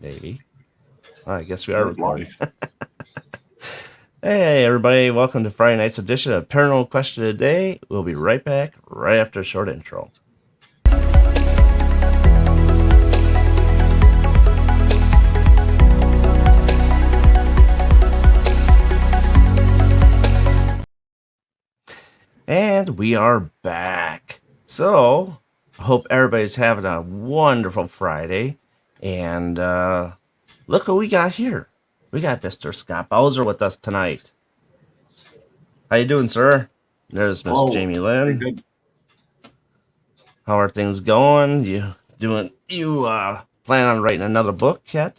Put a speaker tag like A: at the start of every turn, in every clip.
A: Maybe. I guess we are
B: Sure, it's
A: recording.
B: live.
A: Hey, everybody. Welcome to Friday night's edition of Paranormal Question of the Day. We'll be right back right after a short intro. And we are back. So, I hope everybody's having a wonderful Friday. And look what we got here. We got Mr. Scott Bowser with us tonight. How you doing, sir? There's Miss
B: Hello.
A: Jamie
B: Very
A: Lynn.
B: good.
A: How are things going? You plan on writing another book yet?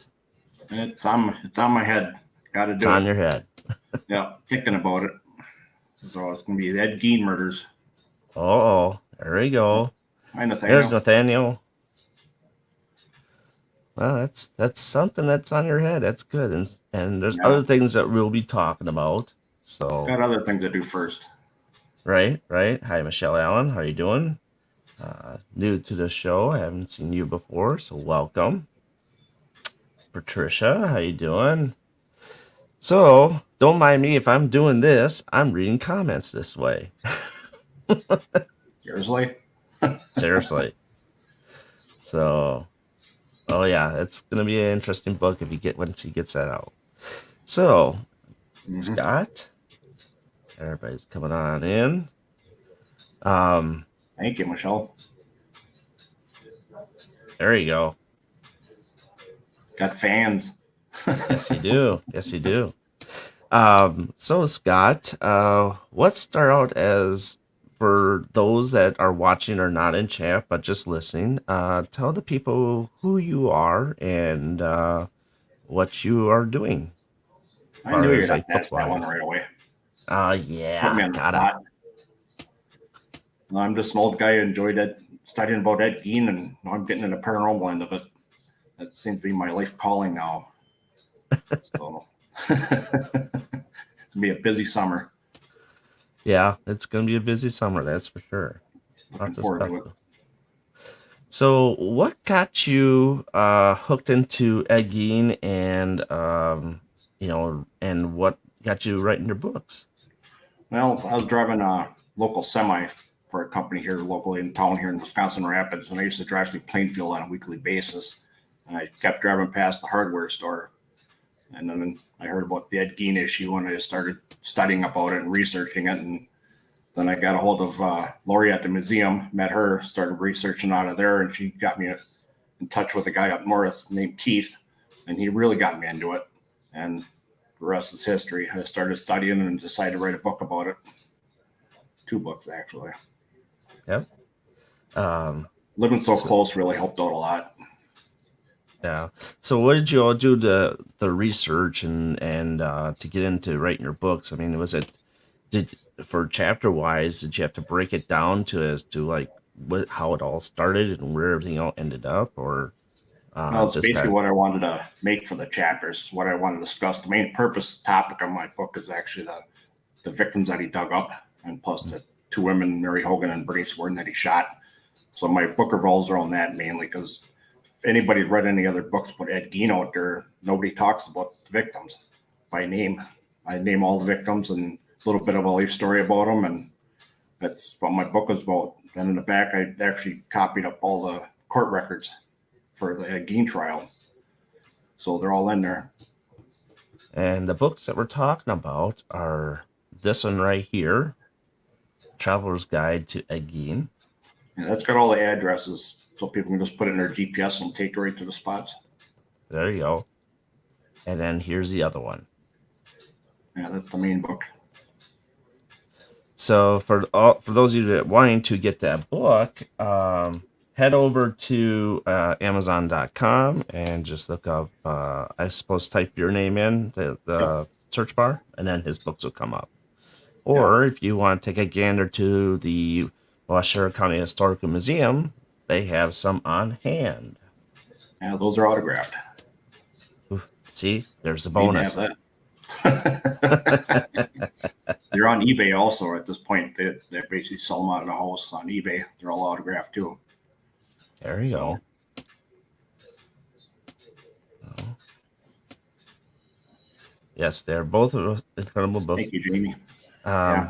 B: It's on my head. Got to
A: It's
B: do
A: on
B: it.
A: your head.
B: Yeah, thinking about it. So it's gonna be the Ed Gein murders.
A: Oh, there we go.
B: Hi,
A: There's
B: Nathaniel.
A: Nathaniel. Well, that's something that's on your head. That's good. And there's
B: Yeah,
A: other things that we'll be talking about. So
B: got other things to do first.
A: right. Hi, Michelle Allen. How you doing? New to the show. I haven't seen you before, so welcome. Patricia, how you doing? So don't mind me if I'm doing this. I'm reading comments this way.
B: Seriously.
A: Seriously. So, oh yeah, it's gonna be an interesting book if you get once he gets that out. So,
B: Mm-hmm.
A: Scott, everybody's coming on in. Um,
B: Thank you, Michelle.
A: there you go.
B: Got fans.
A: Yes, you do. Yes, you do. So Scott, let's start out as for those that are watching or not in chat but just listening. Tell the people who you are and what you are doing, as
B: I knew
A: far
B: you're
A: as
B: gonna
A: like book
B: ask that one
A: wise.
B: right away. Put me
A: Yeah,
B: on the
A: gotta.
B: spot. I'm just an old guy who enjoyed studying about Ed Gein, and now I'm getting into the paranormal end of it. That seems to be my life calling now. So it's gonna be a busy summer.
A: Yeah, it's gonna be a busy summer, that's for sure.
B: Looking
A: Lots of
B: forward
A: stuff.
B: to it.
A: So, what got you hooked into Ed Gein, and and what got you writing your books?
B: Well, I was driving a local semi for a company here locally in town here in Wisconsin Rapids, and I used to drive through Plainfield on a weekly basis. And I kept driving past the hardware store, and then I heard about the Ed Gein issue, and I started studying about it and researching it. And then I got a hold of Lori at the museum, met her, started researching out of there, and she got me in touch with a guy up north named Keith, and he really got me into it. And the rest is history. I started studying and decided to write a book about it. 2 books, actually.
A: Yep. Um,
B: Living so
A: so,
B: close really helped out a lot.
A: yeah. So, what did you all do the research and to get into writing your books? I mean, was it did for chapter wise? Did you have to break it down to as to like what how it all started and where everything all ended up, or
B: Well, it's
A: just
B: basically
A: kind
B: what I wanted to make for the chapters, what I want to discuss. The main purpose topic of my book is actually the victims that he dug up, and plus
A: of?
B: the 2 women, Mary Hogan and Brittany Swarton, that he shot. So my book revolves around that mainly because if anybody read any other books about Ed Gein out there, nobody talks about the victims by name. I name all the victims and a little bit of a life story about them, and that's what my book is about. And in the back, I actually copied up all the court records for the Ed Gein trial, so they're all in there.
A: And the books that we're talking about are this one right here, Traveler's Guide to Ed Gein.
B: And that's got all the addresses, so people can just put it in their GPS and take it right to the spots.
A: There you go. And then here's the other one.
B: Yeah, that's the main book.
A: So for those of you that wanting to get that book, head over to Amazon.com and just look up. I suppose type your name in
B: Yep.
A: the search bar, and then his books will come up.
B: Yeah.
A: Or if you want to take a gander to the Washington County Historical Museum, they have some on hand.
B: Yeah, those are autographed.
A: Ooh, see, there's the
B: Need to have
A: bonus.
B: that. They're on eBay also at this point. They basically sell them out of the house on eBay. They're all autographed too.
A: There you
B: So
A: go. Yes, they're both incredible books.
B: Thank you, Jamie. Yeah,
A: Um,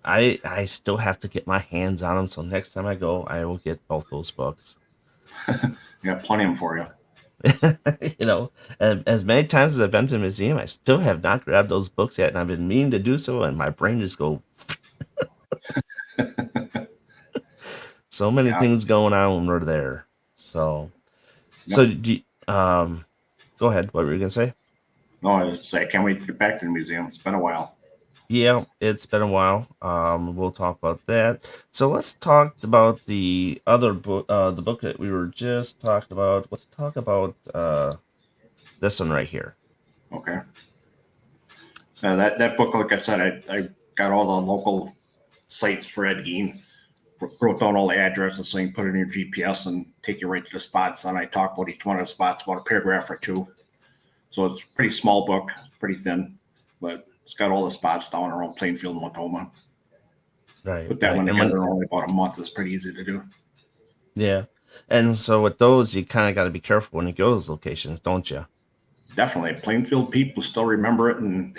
A: I still have to get my hands on them, so next time I go, I will get both those books.
B: I got plenty of them for you.
A: You know, and as many times as I've been to the museum, I still have not grabbed those books yet, and I've been meaning to do so, and my brain just go so many
B: Yeah.
A: things going on when we're there. So, so
B: Yep.
A: do go ahead. What were you gonna say?
B: No, I can't wait to get back to the museum. It's been a while.
A: Yeah, it's been a while. We'll talk about that. So let's talk about the other book, the book that we were just talking about. Let's talk about this one right here.
B: Okay. That book, like I said, I got all the local sites for Ed Gein, wrote down all the addresses so you can put it in your GPS and take you right to the spots. And I talk about each one of the spots, about a paragraph or two. So it's a pretty small book. It's pretty thin, but it's got all the spots down around Plainfield and Watoma.
A: Right,
B: Put that
A: right.
B: one
A: And when
B: together in only about a month. It's pretty easy to do.
A: yeah, and so with those, you kind of got to be careful when you go to those locations, don't you?
B: Definitely. Plainfield people still remember it, and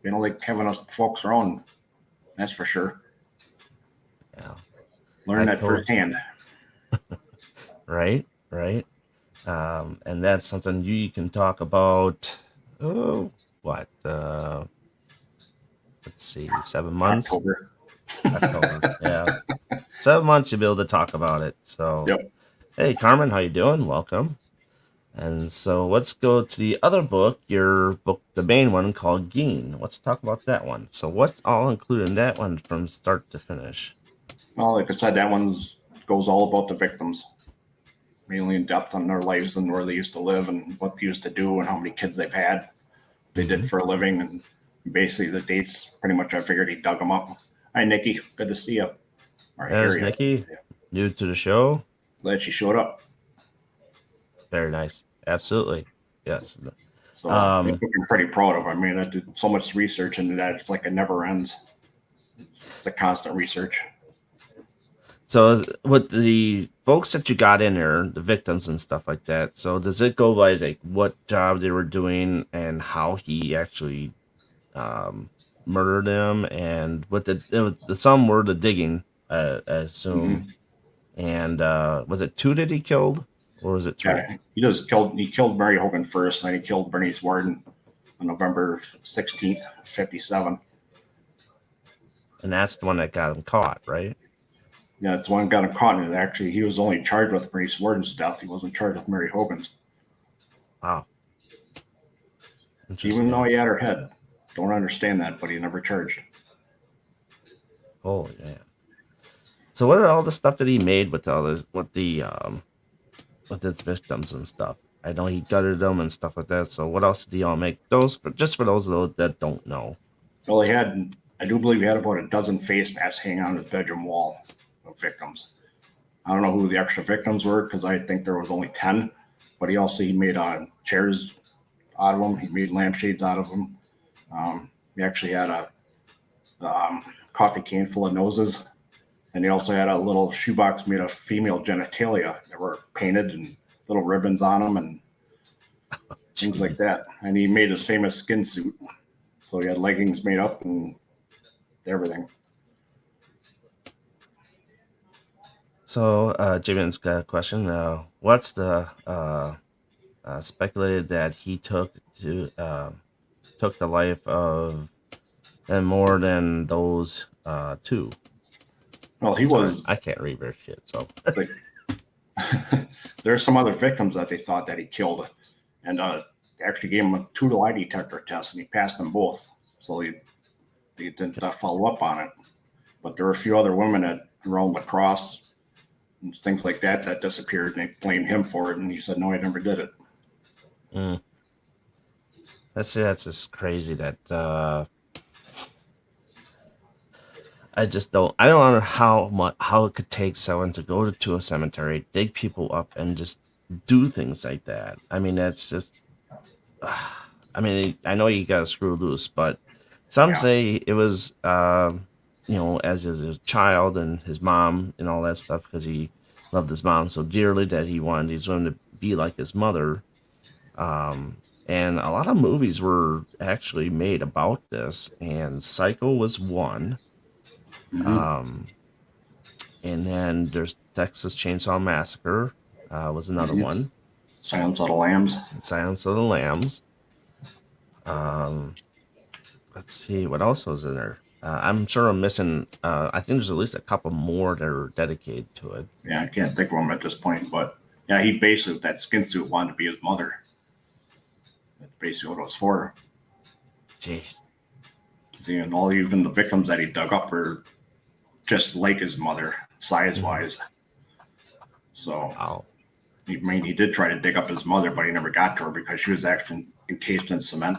B: they don't like having us folks around. That's for sure.
A: Yeah,
B: Learn
A: I
B: that
A: told
B: firsthand.
A: right, right. And that's something you can talk about. Oh, what? Let's see, 7 months.
B: October.
A: October. Yeah, 7 months you'll be able to talk about it. So,
B: Yep.
A: hey, Carmen, how you doing? Welcome. And so let's go to the other book, your book, the main one called Geen. Let's talk about that one. So, what's all included in that one from start to finish?
B: Well, like I said, that one's goes all about the victims, mainly in depth on their lives and where they used to live and what they used to do and how many kids they've had, they
A: Mm-hmm.
B: did for a living, and basically the dates. Pretty much, I figured he dug them up. Hi, Nikki. Good to see you. Or hear
A: There's
B: you.
A: Nikki, new to the show.
B: Glad she showed up.
A: Very nice. Absolutely. Yes.
B: So that
A: Um,
B: book I'm pretty proud of. I mean, I did so much research into that. It's like it never ends. It's a constant research.
A: so with the folks that you got in there, the victims and stuff like that, so does it go by like what job they were doing and how he actually um murdered them and what the some were the digging, I assume.
B: Mm-hmm.
A: And was it two that he killed or was it three?
B: Yeah, he just killed. He killed Mary Hogan first, and then he killed Bernice Warden on November 16th, 57.
A: And that's the one that got him caught, right?
B: Yeah, it's one got him caught in it. Actually, he was only charged with Bernice Warden's death. He wasn't charged with Mary Hogan's,
A: Wow,
B: even though
A: interesting.
B: he had her head. Don't understand that, but he never charged.
A: Holy man. So what are all the stuff that he made with all this with his victims and stuff? I know he gutted them and stuff like that. So what else did he all make? Those, but just for those that don't know.
B: Well, he had, I do believe he had about a dozen face masks hanging on his bedroom wall of victims. I don't know who the extra victims were because I think there was only 10. But he made chairs out of them. He made lampshades out of them. He actually had a coffee can full of noses, and he also had a little shoebox made of female genitalia that were painted and little ribbons on them and things like
A: Jeez.
B: that. And he made his famous skin suit. So he had leggings made up and everything.
A: So Jamin's got a question. What's the speculated that he took the life of and more than those two?
B: Well, he
A: Sorry,
B: was
A: I can't read their shit. So
B: like, there's some other victims that they thought that he killed, and actually gave him a two lie detector test, and he passed them both. So they didn't follow up on it. But there were a few other women that around lacrosse and things like that that disappeared, and they blamed him for it. And he said, "No, I never did it."
A: mm, that's just crazy that I don't know how it could take someone to go to a cemetery, dig people up, and just do things like that. I mean, that's just. I mean, I know you got to screw loose, but some
B: Yeah,
A: say it was, as his child and his mom and all that stuff because he loved his mom so dearly that he wanted his women to be like his mother. Um, And a lot of movies were actually made about this, and Psycho was one.
B: Hmm.
A: Um, and then there's Texas Chainsaw Massacre was another
B: Hmm.
A: one.
B: Silence of the Lambs.
A: Silence of the Lambs. Um, let's see what else was in there. I'm sure I'm missing. I think there's at least a couple more that are dedicated to it.
B: Yeah, I can't think of him at this point, but yeah, he basically that skin suit wanted to be his mother. That's basically what it was for.
A: Jeez.
B: See, and all even the victims that he dug up were just like his mother, size
A: Hmm.
B: wise. So
A: Wow.
B: I mean, he did try to dig up his mother, but he never got to her because she was actually encased in cement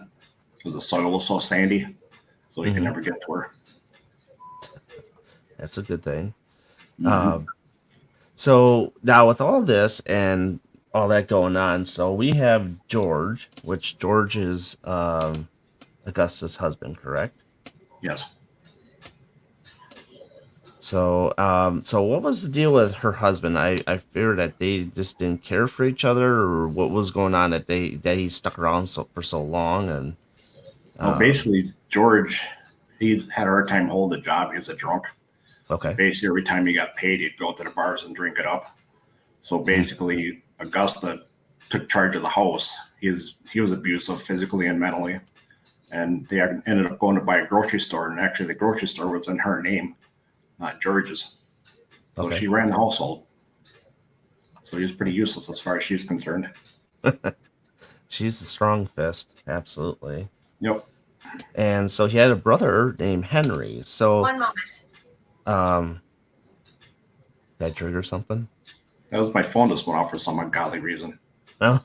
B: because the soil was so sandy, so he could
A: Hmm.
B: never get to her.
A: That's a good thing.
B: Hmm.
A: Um, so now with all this and all that going on, so we have George, which George is Augustus' husband, correct?
B: Yes.
A: So what was the deal with her husband? I fear that they just didn't care for each other, or what was going on that he stuck around for so long, and
B: Well,
A: um,
B: basically, George, he had a hard time holding a job. He was a drunk.
A: okay,
B: Basically, every time he got paid, he'd go to the bars and drink it up. So
A: mm,
B: basically, Augusta took charge of the house. He was abusive physically and mentally, and they ended up going to buy a grocery store. And actually, the grocery store was in her name, not George's. So
A: okay,
B: she ran the household. So he was pretty useless as far as she's concerned.
A: she's the strong fist, absolutely.
B: Yep.
A: And so he had a brother named Henry. So
C: One moment.
A: um, did I trigger something?
B: That was my phone just went off for some ungodly reason.
A: No,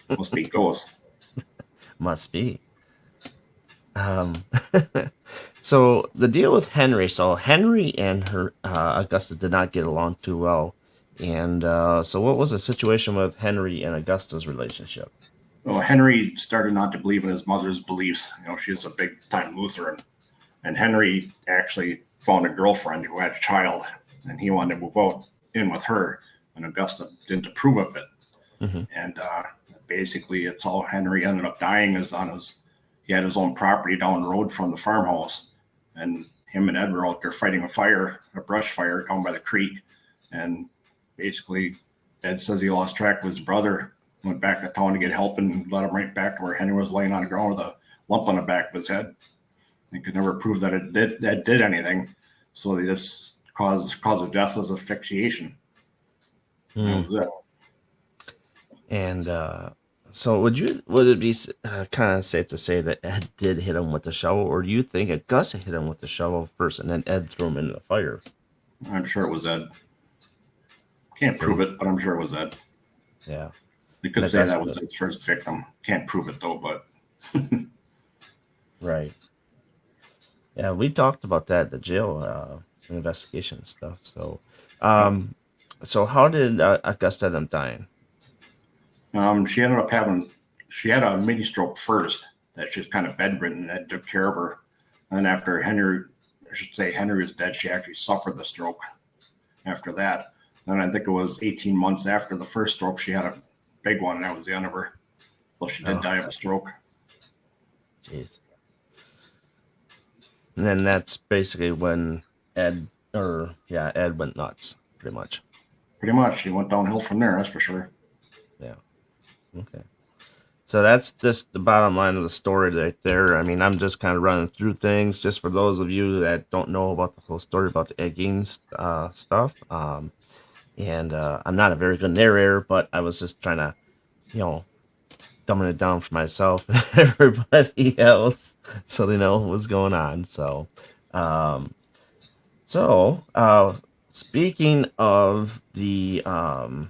B: Must be ghosts.
A: must be. Um, so the deal with Henry. So Henry and her Augusta did not get along too well, and so what was the situation with Henry and Augusta's relationship?
B: Well, Henry started not to believe in his mother's beliefs. She was a big time Lutheran. And Henry actually found a girlfriend who had a child, and he wanted to move out in with her. And Augusta didn't approve of it.
A: Hmm.
B: And basically, it's all Henry ended up dying is on his. He had his own property down the road from the farmhouse, and him and Ed were out there fighting a fire, a brush fire down by the creek. And basically, Ed says he lost track of his brother, went back to town to get help, and led him right back to where Henry was laying on the ground with a lump on the back of his head. They could never prove that did anything. So they just cause of death was asphyxiation. That
A: Mm.
B: was it.
A: And so would it be kind of safe to say that Ed did hit him with the shovel, or do you think Augusta hit him with the shovel first and then Ed threw him into the fire?
B: I'm sure it was Ed. Can't prove
A: See,
B: it, but I'm sure it was Ed.
A: yeah,
B: They
A: and
B: could say that was
A: Augusta,
B: his first victim. Can't prove it though, but
A: right? Yeah, we talked about that at the jail investigation stuff.
B: yep.
A: Um, so how did Augusta end up dying?
B: She ended up having she had a mini stroke first that she was kind of bedridden and Ed took care of her. And after Henry, I should say Henry was dead, she actually suffered the stroke after that. Then I think it was 18 months after the first stroke, she had a big one, and that was the end of her. Well, she did
A: Oh,
B: die of a stroke.
A: jeez. And then that's basically when Ed went nuts, pretty much.
B: Pretty much, she went downhill from there. That's for sure.
A: Yeah. Okay. So that's just the bottom line of the story right there. I mean, I'm just kind of running through things just for those of you that don't know about the whole story about the egging stuff. And I'm not a very good narrator, but I was just trying to, you know, dumbing it down for myself and everybody else so they know what's going on. Um, so speaking of the, sorry,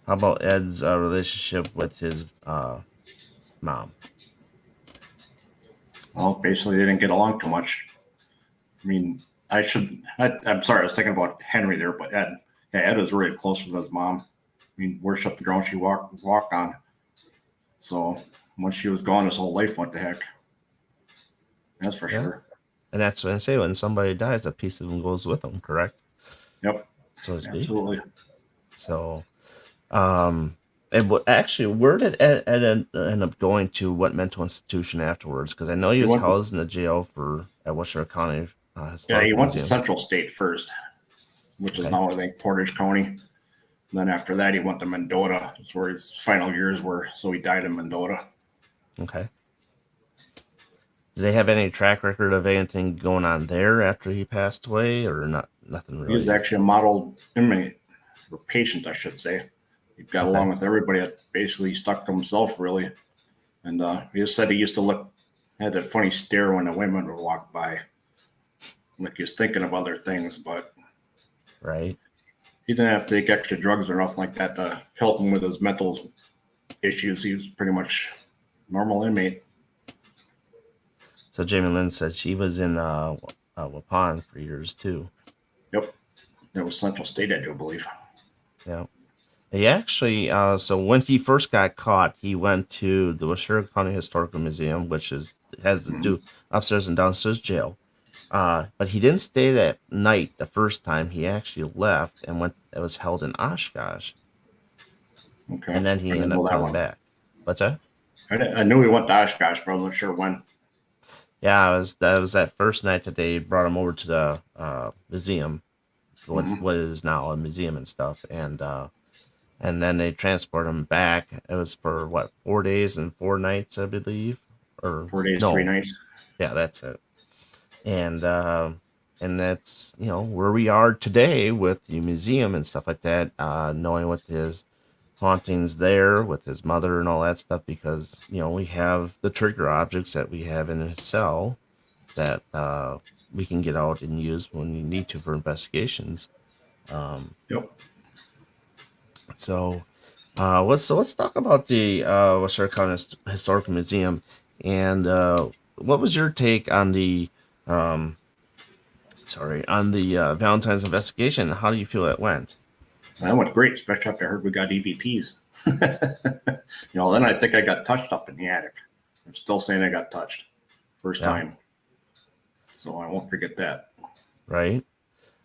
A: how about Ed's relationship with his mom?
B: Well, basically, they didn't get along too much. I mean, I'm sorry, I was thinking about Henry there, but Ed. Yeah, Ed was really close with his mom. I mean, worshiped the ground she walked on. So once she was gone, his whole life went to heck. That's for
A: Yeah.
B: sure.
A: And that's when I say when somebody dies, a piece of them goes with them, correct?
B: Yep,
A: So to speak.
B: absolutely.
A: So, Um, and actually, where did Ed end up going to? What mental institution afterwards? Because I know he
B: He
A: was
B: went to
A: housed in a jail for at Washoe County
B: yeah, he
A: Historical
B: went to
A: Museum.
B: Central State first, which is
A: Okay,
B: now I think Portage County. Then after that, he went to Mendota. That's where his final years were. So he died in Mendota.
A: okay. Did they have any track record of anything going on there after he passed away, or not? Nothing
B: He was
A: really.
B: actually a model inmate or patient, I should say. He got
A: Okay,
B: along with everybody. That basically stuck to himself, really. And he just said he used to look, had a funny stare when the women would walk by, like he was thinking of other things. But
A: right.
B: he didn't have to take extra drugs or nothing like that to help him with his mental issues. He was pretty much normal inmate.
A: So Jamie Lynn said she was in Waupun for years too.
B: Yep. It was Central State, I do believe.
A: Yeah. He actually, so when he first got caught, he went to the Washoe County Historical Museum, which is has the
B: Mm-hmm.
A: two upstairs and downstairs jail. But he didn't stay that night the first time. He actually left and went. It was held in Oshkosh,
B: Okay.
A: and then
B: I
A: he
B: didn't
A: ended
B: know
A: up
B: that
A: coming
B: one.
A: back. What's that?
B: I knew he went to Oshkosh, but I wasn't sure when.
A: Yeah, that was that first night that they brought him over to the museum,
B: Mm-hmm.
A: what is now a museum and stuff, and then they transport him back. It was for what 4 days and 4 nights, I believe, or
B: 4 days, three
A: no,
B: nights.
A: yeah, that's it. And and that's where we are today with the museum and stuff like that. Knowing what his hauntings there with his mother and all that stuff, because we have the trigger objects that we have in his cell that we can get out and use when we need to for investigations. Um,
B: Yep.
A: so let's talk about the Washoe County Historical Museum, and what was your take on the um, Valentine's investigation? How do you feel it went?
B: That went great, especially after I heard we got EVPs. Then I think I got touched up in the attic. I'm still saying I got touched. First
A: Yeah,
B: time. So I won't forget that.
A: right.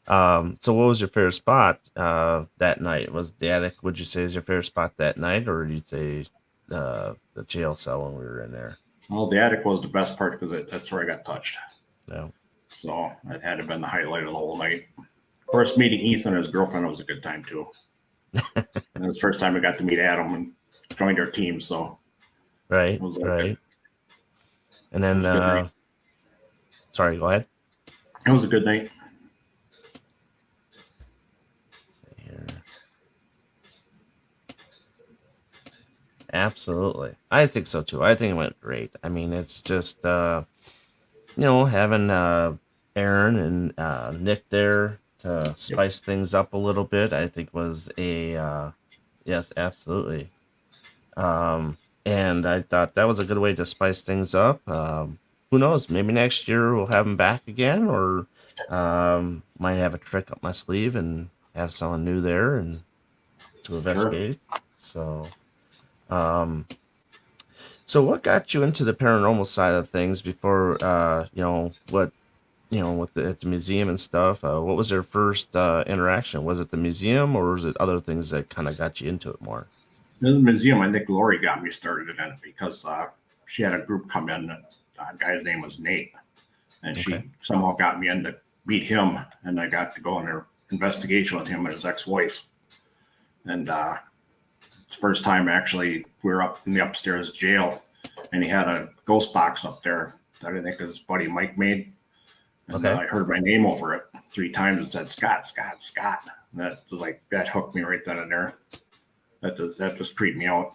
A: So what was your favorite spot that night? Was the attic? Would you say is your favorite spot that night, or did you say the jail cell when we were in there?
B: Well, the attic was the best part because that's where I got touched.
A: No.
B: So it had to have been the highlight of the whole night. Of course, meeting Ethan and his girlfriend was a good time too. And it was the first time I got to meet Adam and joined our team. So it
A: Right,
B: was all good.
A: right. And
B: It
A: then
B: was a good night.
A: sorry, go ahead.
B: It was a good night.
A: Here. Absolutely. I think so too. I think it went great. I mean, it's just having Aaron and Nick there to
B: Yep.
A: spice things up a little bit, I think was a yes, absolutely. And I thought that was a good way to spice things up. Who knows? Maybe next year we'll have him back again, or might have a trick up my sleeve and have someone new there and to
B: Sure.
A: investigate. So, um, so what got you into the paranormal side of things before, with at the museum and stuff? What was your first interaction? Was it the museum, or was it other things that kind of got you into it more?
B: In the museum, I think Lori got me started in it because she had a group come in. Guy's name was Nate, and
A: Okay.
B: she somehow got me in to meet him, and I got to go on their investigation with him and his ex-wife. And it's the first time actually we were up in the upstairs jail, and he had a ghost box up there that I think his buddy Mike made, and
A: Okay.
B: I heard my name over it 3 times and said Scott, Scott, Scott. And that was like that hooked me right then and there. That just creeped me out.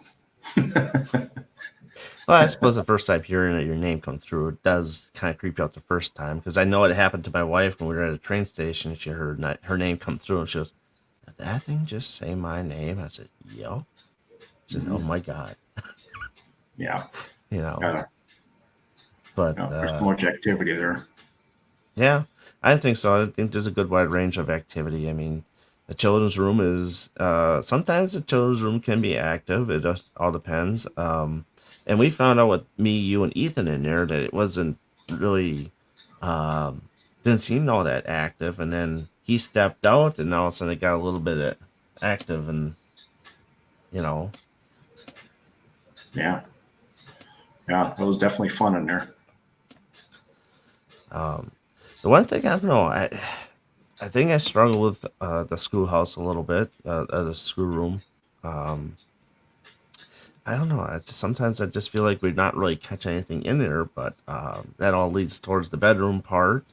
A: Well, I suppose the first time hearing your name come through, it does kind of creep you out the first time, because I know it happened to my wife when we were at a train station. She heard her name come through, and she goes, "Did that thing just say my name?" I said, "Yep." She said, "Oh
B: Mm-hmm.
A: my god,"
B: Yeah.
A: you know.
B: Yeah.
A: But
B: Yeah. There's so much activity there.
A: yeah, I think so. I think there's a good wide range of activity. I mean, the children's room is sometimes the children's room can be active. It just all depends. And we found out with me, you, and Ethan in there that it wasn't really didn't seem all that active. And then he stepped out, and all of a sudden it got a little bit active. And you know.
B: Yeah, yeah, it was definitely fun in there.
A: Um, the one thing I don't know, I think I struggle with the schoolhouse a little bit, the schoolroom. Um, I don't know. Sometimes I just feel like we're not really catching anything in there, but that all leads towards the bedroom part,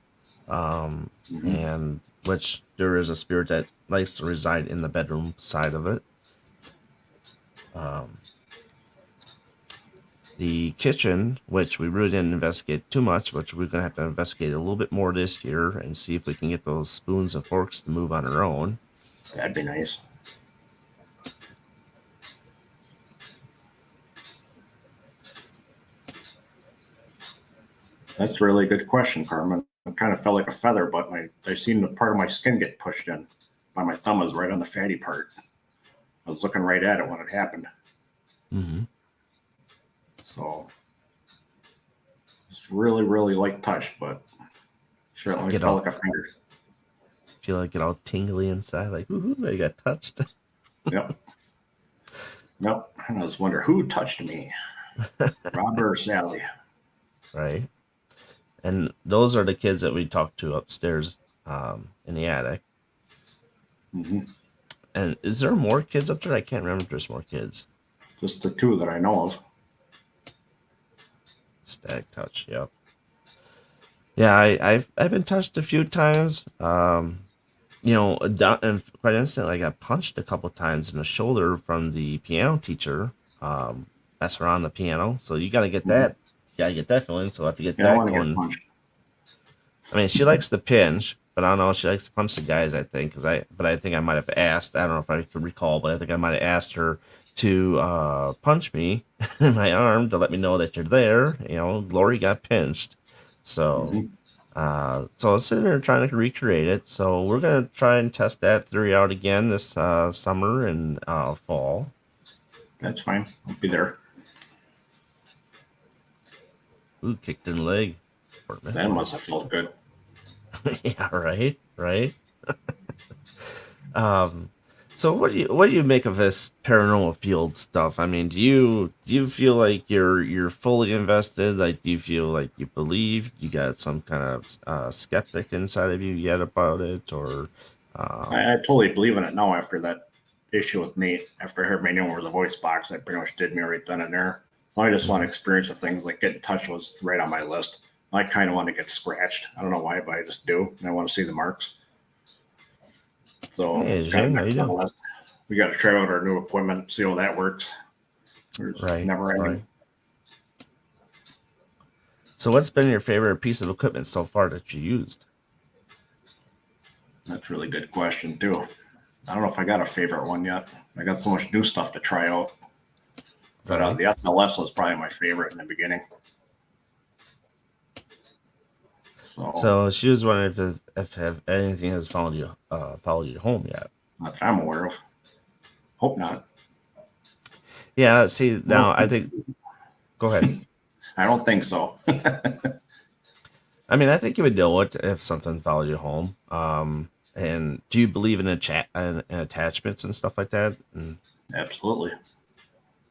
B: Hmm.
A: and which there is a spirit that likes to reside in the bedroom side of it. Um, the kitchen, which we really didn't investigate too much, which we're gonna have to investigate a little bit more this year and see if we can get those spoons and forks to move on their own.
B: That'd be nice. That's a really good question, Carmen. I kind of felt like a feather, but I seen the part of my skin get pushed in by my thumb was right on the fatty part. I was looking right at it when it happened.
A: Mm-hmm.
B: So it's really, really light touch, but certainly
A: Get
B: felt
A: all
B: like a finger.
A: feel like get all tingly inside, like ooh, I got touched.
B: Yep. Yep. And I was wondering who touched me, Robert or Sally.
A: Right. And those are the kids that we talked to upstairs in the attic.
B: Hmm.
A: And is there more kids up there? I can't remember if there's more kids.
B: Just the two that I know of.
A: Stag touch. Yep. Yeah, I've been touched a few times. And quite instantly, I got punched a couple times in the shoulder from the piano teacher. Mess around the piano, so
B: Hmm.
A: you gotta get that feeling. So I have to get
B: Yeah, I
A: that
B: want to get
A: going.
B: punched.
A: I mean, she likes to pinch, but I don't know. She likes to punch the guys. I think but I think I might have asked. I don't know if I could recall, but I think I might have asked her to punch me in my arm to let me know that you're there. Lori got pinched, so
B: Hmm.
A: so I was sitting there trying to recreate it. So we're gonna try and test that theory out again this summer and fall.
B: That's fine. I'll be there.
A: Ooh, kicked in the leg.
B: That must have felt good.
A: Yeah, right, right. Um, so what do you make of this paranormal field stuff? I mean, do you feel like you're fully invested? Like, do you feel like you believe you got some kind of skeptic inside of you yet about it, or um,
B: I totally believe in it now after that issue with Nate. After I heard my name over the voice box, that pretty much did me right then and there. So I just want to
A: mhm.
B: experience the things like get in touch was right on my list. I kind of want to get scratched. I don't know why, but I just do. And I want to see the marks. So
A: Hey,
B: it's kind of
A: Jane, how you
B: next on the
A: doing?
B: list. We got to try out our new equipment, see how that works. There's
A: Right,
B: never ending.
A: right. So, what's been your favorite piece of equipment so far that you used?
B: That's a really good question, too. I don't know if I got a favorite one yet. I got so much new stuff to try out. But
A: Right.
B: the SLS was probably my favorite in the beginning. So,
A: So she was wondering if have anything has followed you home yet.
B: not that I'm aware of. Hope not.
A: Yeah. See,
B: I don't
A: now I
B: think,
A: think. Go ahead.
B: I don't think so.
A: I mean, I think you would know it if something followed you home. And do you believe in a chat and attachments and stuff like that? And
B: Absolutely.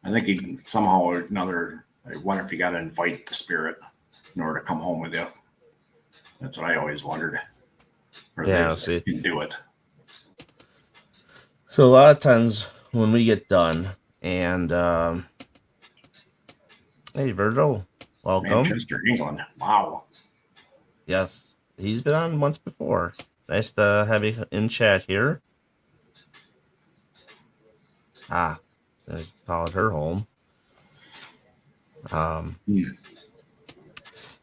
B: I think he somehow or another, I wonder if you got to invite the spirit in order to come home with you. That's what I always wondered. Or they
A: yeah,
B: just
A: see,
B: can do it.
A: so a lot of times when we get done, and hey, Virgil, welcome.
B: Manchester, England. Wow.
A: Yes, he's been on once before. Nice to have you in chat here. So I followed her home. Um,
B: Hmm.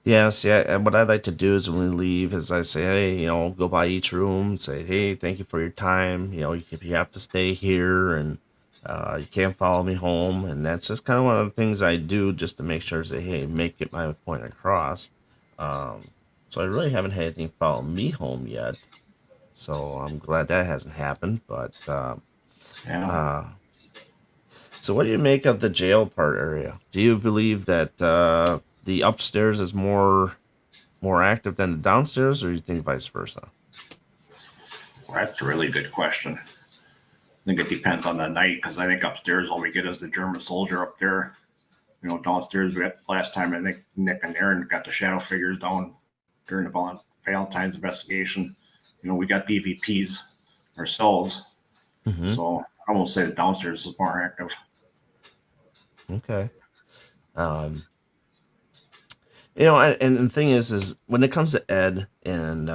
A: Yes, yeah. And what I'd like to do is when we leave, is I say, hey, go by each room, say, hey, thank you for your time. If you have to stay here and you can't follow me home, and that's just kind of one of the things I do just to make sure, say, hey, make it my point across. Um, so I really haven't had anything follow me home yet. So I'm glad that hasn't happened. But
B: Yeah.
A: uh, so what do you make of the jail part area? Do you believe that the upstairs is more active than the downstairs, or you think vice versa?
B: Well, that's a really good question. think it depends on the night because I think upstairs all we get is the German soldier up there. Downstairs we had last time I think Nick and Aaron got the shadow figures down during the Valentine's investigation. We got DVPs ourselves,
A: Hmm.
B: so I won't say the downstairs is more active.
A: Okay. Um, and the thing is when it comes to Ed and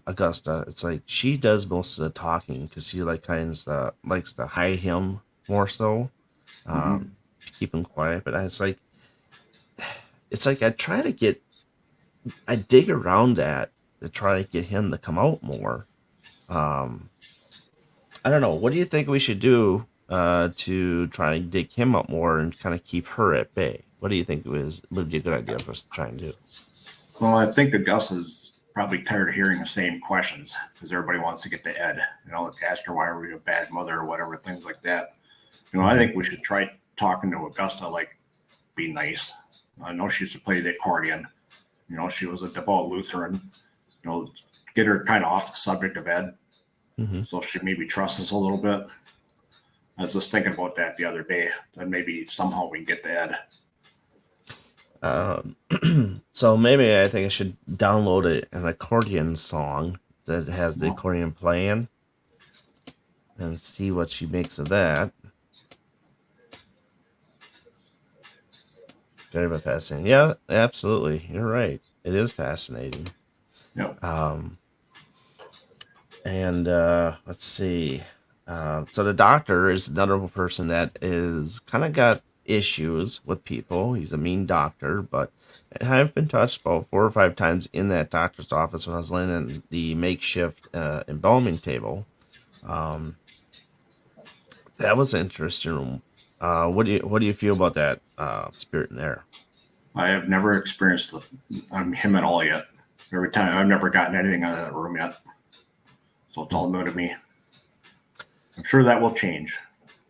A: Augusta, it's like she does most of the talking because she like kind of likes to hide him more so,
B: Mm-hmm.
A: to keep him quiet. But it's like I dig around that to try to get him to come out more. Um, I don't know. What do you think we should do to try and dig him up more and kind of keep her at bay? What do you think would be a good idea for us to try and do?
B: Well, I think Augusta's probably tired of hearing the same questions because everybody wants to get to Ed. Ask her why were you a bad mother or whatever, things like that. I
A: Hmm.
B: think we should try talking to Augusta, like be nice. I know she used to play the accordion. She was a devout Lutheran. You know, get her kind of off the subject of Ed,
A: Hmm.
B: so she maybe trusts us a little bit. I was just thinking about that the other day. That maybe somehow we can get to Ed.
A: Um, so maybe I think I should download an accordion song that has the
B: Well,
A: accordion playing and see what she makes of that. Very fascinating. Yeah, absolutely. You're right. It is fascinating.
B: you
A: Um, and let's see. So the doctor is another person that is kind of got issues with people. He's a mean doctor, but I've been touched about 4 or 5 times in that doctor's office when I was laying in the makeshift embalming table. Um, that was an interesting room. What do you feel about that spirit in there?
B: I have never experienced him at all yet. Every time I've never gotten anything out of that room yet, so it's
A: Hmm.
B: all new to me. I'm sure that will change.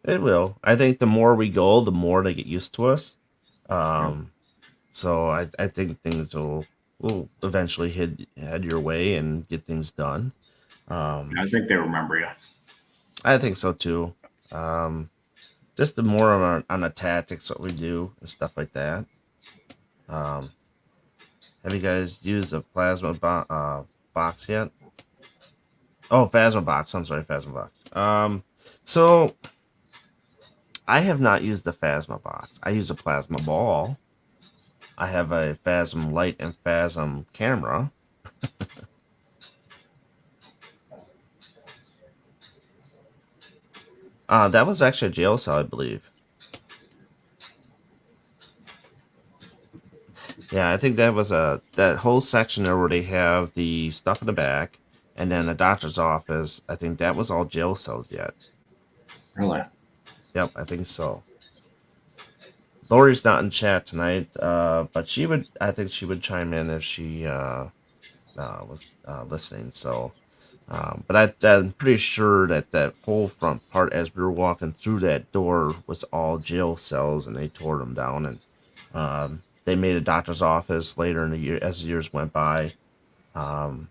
A: It will. I think the more we go, the more they get used to us.
B: Yep.
A: Um, so I think things will eventually head your way and get things done. Um,
B: I think they remember you.
A: I think so too. Um, just the more on the tactics what we do and stuff like that. Um, have you guys used a box yet? Oh, Phasma box. I'm sorry, Phasma box. So I have not used the Phasma box. I use a plasma ball. I have a Phasm light and Phasm camera. That was actually a jail cell, I believe. Yeah, I think that was that whole section there where they have the stuff in the back, and then the doctor's office. I think that was all jail cells yet.
B: Really?
A: Yep, I think so. Lori's not in chat tonight, but I think she would chime in if she was listening. So, I'm pretty sure that that whole front part, as we were walking through that door, was all jail cells, and they tore them down, and they made a doctor's office later in the year as the years went by. Um,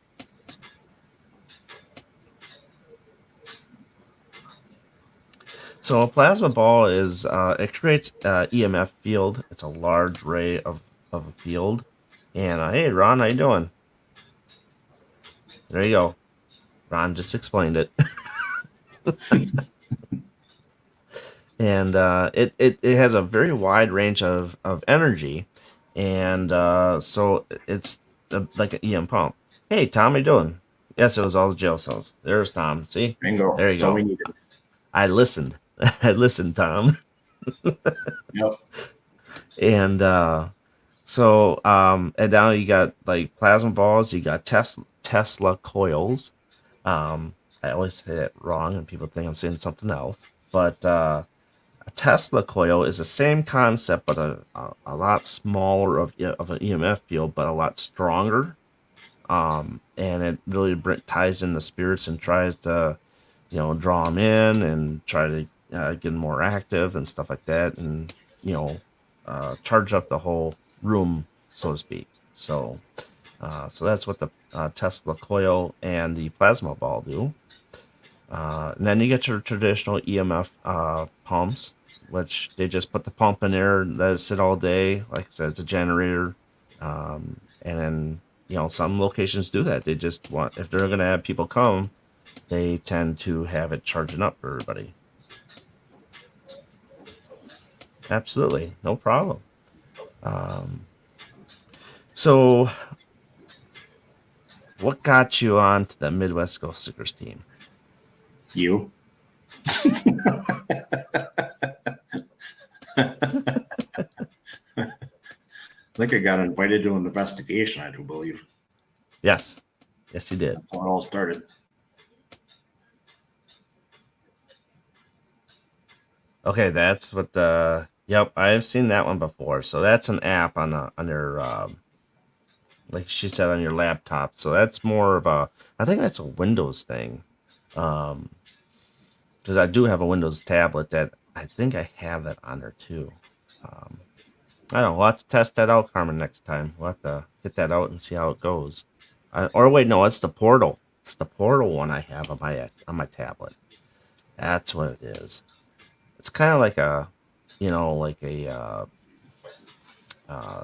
A: so a plasma ball it creates EMF field. It's a large ray of a field. And hey, Ron, how you doing? There you go. Ron just explained it. And it has a very wide range of energy, and so it's like an EM pump. Hey, Tom, how you doing? Yes, it was all the jail cells. There's Tom. See,
B: Bingo.
A: there you
B: That's all we
A: go.
B: needed.
A: I listened. I listened, Tom.
B: Yep.
A: And now you got like plasma balls. You got Tesla coils. I always say it wrong, and people think I'm saying something else. But a Tesla coil is the same concept, but a lot smaller of an EMF field, but a lot stronger. And it really ties in the spirits and tries to, draw them in and try to get them more active and stuff like that, and you know, charge up the whole room, so to speak. So that's what the Tesla coil and the plasma ball do. And then you get your traditional EMF pumps, which they just put the pump in there, let it sit all day. Like I said, it's a generator. And then, some locations do that. They just want, if they're going to have people come, they tend to have it charging up for everybody. Absolutely. No problem. Um, so, what got you onto the Midwest Ghost Seekers team?
B: You? I think I got invited to an investigation, I do believe.
A: Yes. Yes, you did.
B: That's how it all started.
A: Okay, that's what the. Yep, I've seen that one before. So that's an app on your like she said, on your laptop. So that's more of a. I think that's a Windows thing. Um, because I do have a Windows tablet that I think I have that on there too. Um, I don't know. We'll have to test that out, Carmen, next time. We'll have to get that out and see how it goes. Or wait, no, it's the Portal. It's the Portal one I have on my tablet. That's what it is. It's kind of like a, like a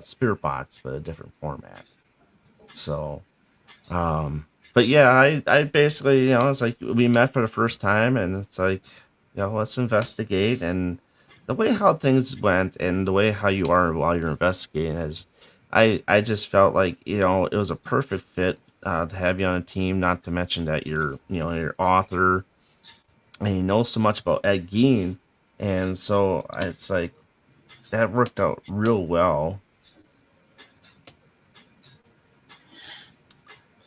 A: spirit box, but a different format. So, but yeah, I basically, it's like we met for the first time, and it's like, let's investigate. And the way how things went, and the way how you are while you're investigating is, I just felt like it was a perfect fit to have you on a team. Not to mention that you're author, and you know so much about Ed Gein, and so it's like that worked out real well.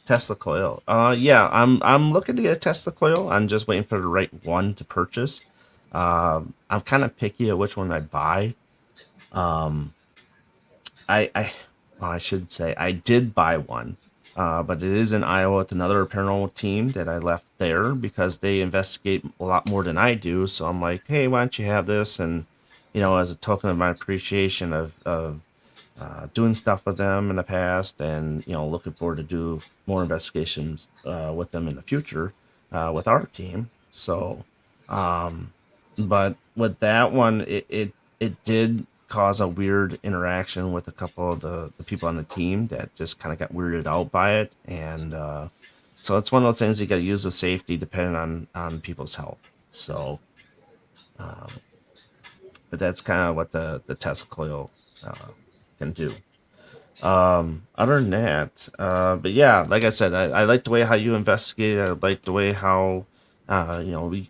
A: Tesla coil. Yeah, I'm looking to get a Tesla coil. I'm just waiting for the right one to purchase. I'm kind of picky at which one I buy. Um, I well, I should say I did buy one, but it is in Iowa with another paranormal team that I left there because they investigate a lot more than I do. So I'm like, hey, why don't you have this? And as a token of my appreciation of doing stuff with them in the past, and looking forward to do more investigations with them in the future with our team. So, um, but with that one, it did cause a weird interaction with a couple of the people on the team that just kind of got weirded out by it, and so it's one of those things you got to use with safety depending on people's health. So, um, but that's kind of what the Tesla coil can do. Other than that, but yeah, like I said, I like the way how you investigated. I like the way how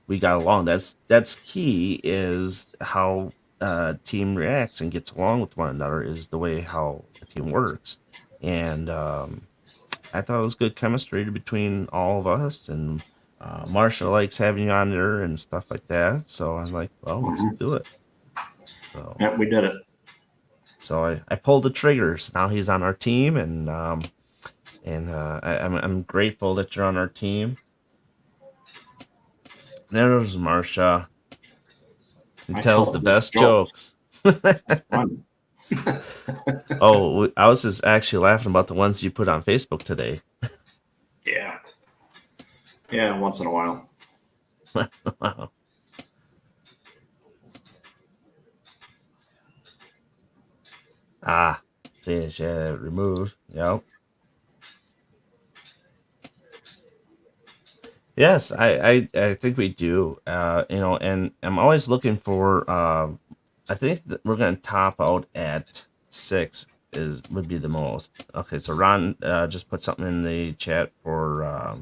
A: we got along. That's key, is how team reacts and gets along with one another, is the way how a team works. And I thought it was good chemistry between all of us, and Marsha likes having you on there and stuff like that. So I'm like, well, let's
B: Mm-hmm.
A: do it. So
B: Yep, we did it.
A: I pulled the triggers. Now he's on our team, and I'm grateful that you're on our team. There's Marsha, who
B: I
A: tells
B: tell
A: the
B: the best
A: best
B: jokes.
A: jokes.
B: It's so fun.
A: Oh, I was just actually laughing about the ones you put on Facebook today.
B: Yeah. Yeah, once in a while.
A: Wow. Ah, see, she had it removed. Yep. Yes, I think we do. And I'm always looking for. I think that we're going to top out at 6 is would be the most. Okay, so Ron just put something in the chat for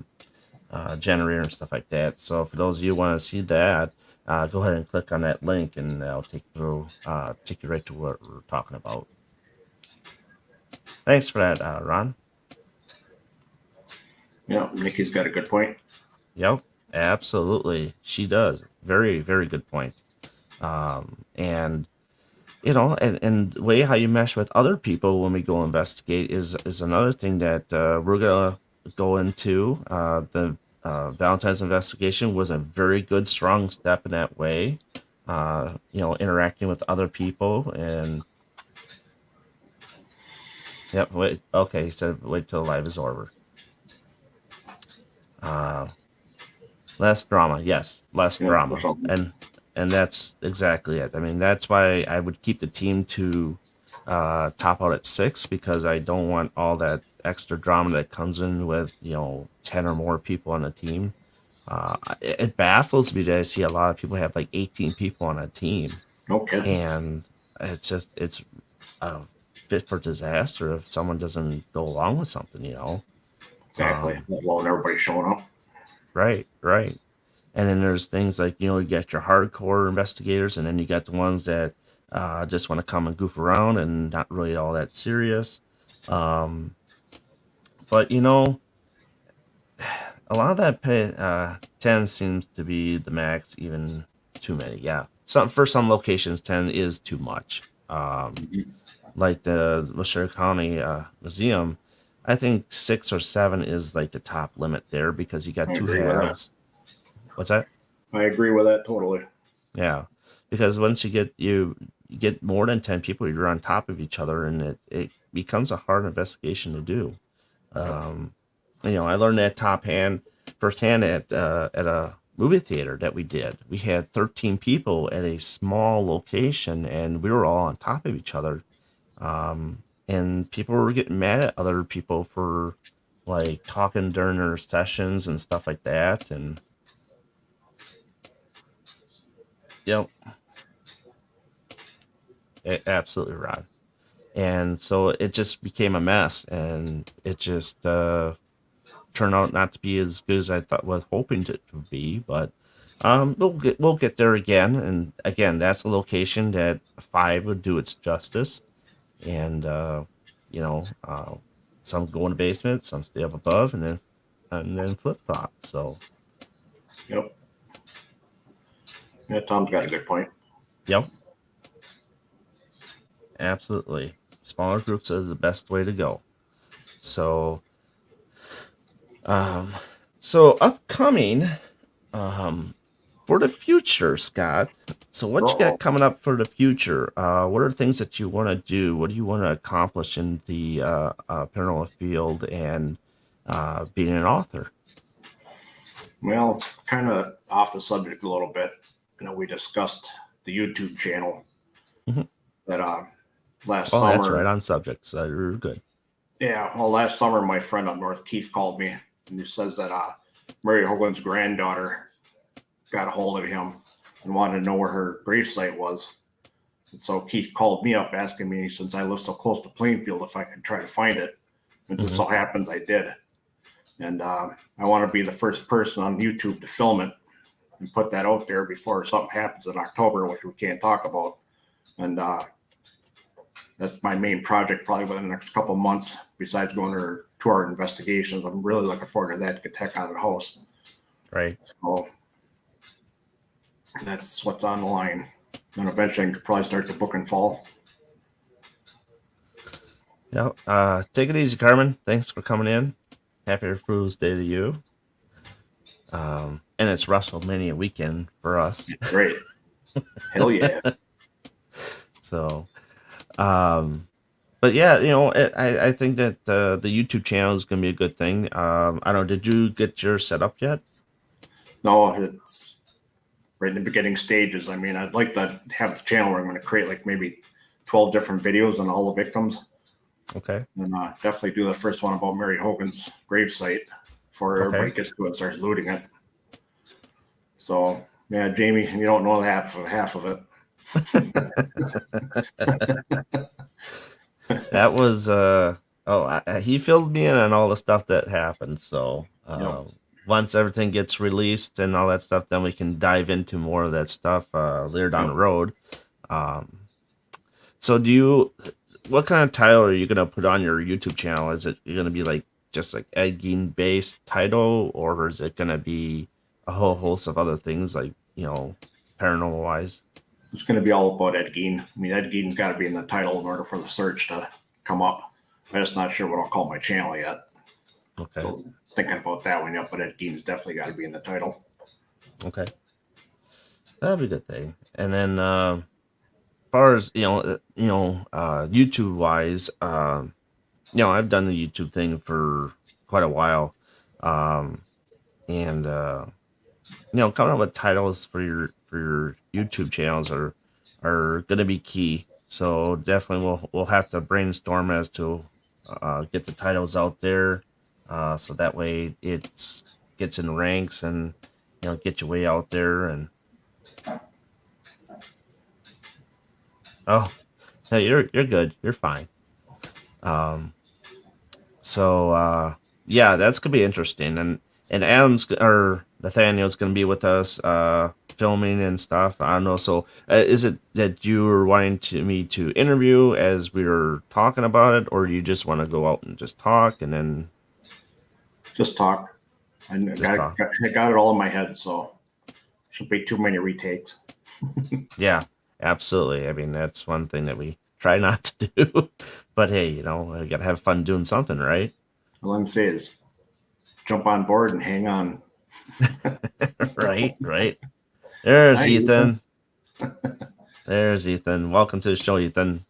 A: generator and stuff like that. So for those of you who want to see that, go ahead and click on that link, and I'll take you right to what we're talking about. Thanks for that, Ron.
B: Yeah, Nikki's got a good point.
A: Yep, absolutely, she does. Very, very good point. And and the way how you mesh with other people when we go investigate is another thing that we're gonna go into. The Valentine's investigation was a very good, strong step in that way. Interacting with other people, and yep. Wait, okay. He said wait till live is over. Uh, Less drama, yes, less
B: You know, or
A: drama,
B: something.
A: and that's exactly it. I mean, that's why I would keep the team to top out at six because I don't want all that extra drama that comes in with 10 or more people on a team. It baffles me that I see a lot of people have like 18 people on a team,
B: No kidding.
A: and it's a fit for disaster if someone doesn't go along with something.
B: Exactly.
A: Um,
B: Let alone everybody showing up.
A: right, right. And then there's things like, you get your hardcore investigators, and then you got the ones that just want to come and goof around and not really all that serious. Um, but, a lot of that 10 seems to be the max, even too many. Yeah. For some locations, 10 is too much.
B: Mhm.
A: Like the Mercer County Museum, I think 6 or 7 is like the top limit there because you got
B: I
A: two
B: agree with that.
A: halves. What's that?
B: I agree with that totally.
A: Yeah, because once you get more than 10 people, you're on top of each other, and it becomes a hard investigation to do.
B: Yep.
A: Um, I learned that top hand firsthand at a movie theater that we did. We had 13 people at a small location, and we were all on top of each other. And people were getting mad at other people for like talking during their sessions and stuff like that. And yep, absolutely right. And so it just became a mess, and it just turned out not to be as good as I thought was hoping it to be. But we'll get there again, and again, that's a location that 5 would do its justice. And you know, some go in the basement, some stay up above, and then flip flop. So
B: Yep. Yeah, Tom's got a good point.
A: yep, absolutely, smaller groups is the best way to go. So um, so upcoming. Um, for the future, Scott. So, what you got
B: Uh-oh.
A: coming up for the future? What are things that you want to do? What do you want to accomplish in the paranormal field and being an author?
B: Well, kind of off the subject a little bit. We discussed the YouTube channel
A: Mhm.
B: that last
A: Oh, that's right
B: summer.
A: on subject. So you're good.
B: Yeah, well, last summer my friend up north, Keith, called me and he says that Mary Hogan's granddaughter got a hold of him and wanted to know where her gravesite was. And so Keith called me up asking me, since I live so close to Plainfield, if I could try to find it. And just
A: Hmm.
B: so happens I did. And I want to be the first person on YouTube to film it and put that out there before something happens in October, which we can't talk about. And that's my main project probably within the next couple of months, besides going to our investigations. I'm really looking forward to that to get tech out of the house.
A: Right.
B: So that's what's on the line. And eventually I could probably start the book in fall.
A: Yeah. Take it easy, Carmen. Thanks for coming in. Happy Fool's Day to you. And it's WrestleMania weekend for us.
B: Great. Hell yeah.
A: So, um, but yeah, I think that the YouTube channel is going to be a good thing. I don't know. Did you get your set up yet?
B: No, it's right in the beginning stages. I mean, I'd like to have the channel where I'm going to create like maybe 12 different videos on all the victims.
A: Okay.
B: And definitely do the first one about Mary Hogan's gravesite before everybody
A: Okay.
B: gets to it and starts looting it. So, yeah, Jamie, you don't know half of it.
A: That was he filled me in on all the stuff that happened. So
B: Yep.
A: once everything gets released and all that stuff, then we can dive into more of that stuff later down the
B: Yep.
A: road. Um, so do you? What kind of title are you gonna put on your YouTube channel? Is it gonna be like just like Ed Gein based title, or is it gonna be a whole host of other things like paranormal wise?
B: It's going to be all about Ed Gein. I mean, Ed Gein's got to be in the title in order for the search to come up. I'm just not sure what I'll call my channel yet.
A: Okay.
B: So thinking about that one yet, but Ed Gein's definitely got to be in the title.
A: Okay. That'd be a good thing. And then far as YouTube wise, I've done the YouTube thing for quite a while, um, and coming up with titles for your YouTube channels are going to be key. So definitely we'll have to brainstorm as to get the titles out there, so that way it's gets in ranks and get your way out there. And oh, hey, you're good, you're fine. Um, So yeah, that's gonna be interesting. And or Nathaniel's gonna be with us filming and stuff. I don't know. So is it that you were wanting me to interview as we were talking about it, or you just want to go out and just talk and then
B: Just talk. I
A: just
B: got,
A: talk?
B: got I got it all in my head, so shouldn't be too many retakes.
A: Yeah, absolutely. I mean, that's one thing that we try not to do. But hey, we gotta have fun doing something, right?
B: All I'm saying is jump on board and hang on.
A: Right, right. There's
B: Hi, Ethan.
A: Ethan. There's Ethan. Welcome to the show, Ethan.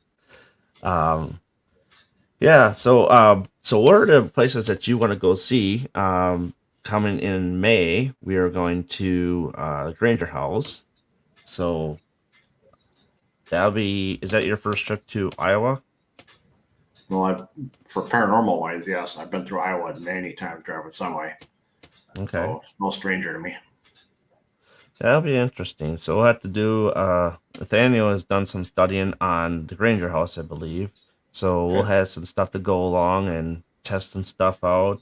A: Um, Yeah, so what are the places that you want to go see? Coming in May, we are going to Granger House. So that'll be, is that your first trip to Iowa?
B: Well, for paranormal wise, yes, I've been through Iowa many times driving semi,
A: Okay.
B: so it's no stranger to me.
A: That'll be interesting. So we'll have to do Nathaniel has done some studying on the Granger House, I believe. So we'll
B: Okay.
A: have some stuff to go along and test some stuff out.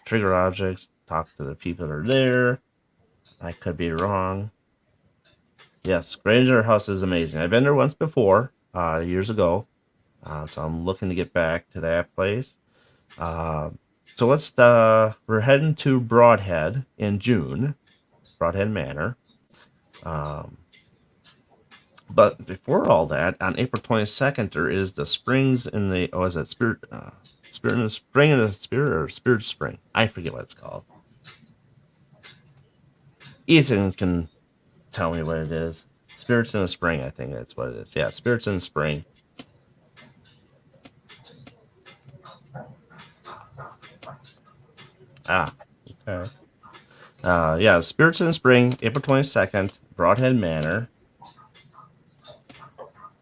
A: Trigger objects, talk to the people that are there. I could be wrong. Yes, Granger House is amazing. I've been there once before, years ago. So I'm looking to get back to that place. Uh, so we're heading to Broadhead in June, Broadhead Manor. Um, but before all that, on April 22nd, there is the Springs in the, oh, is it Spirit in the Spring in the Spirit or Spirit Spring? I forget what it's called. Ethan can tell me what it is. Spirits in the Spring, I think that's what it is. Yeah, Spirits in the Spring. Ah, okay. Yeah, Spirits in the Spring, April 22nd, Broadhead Manor.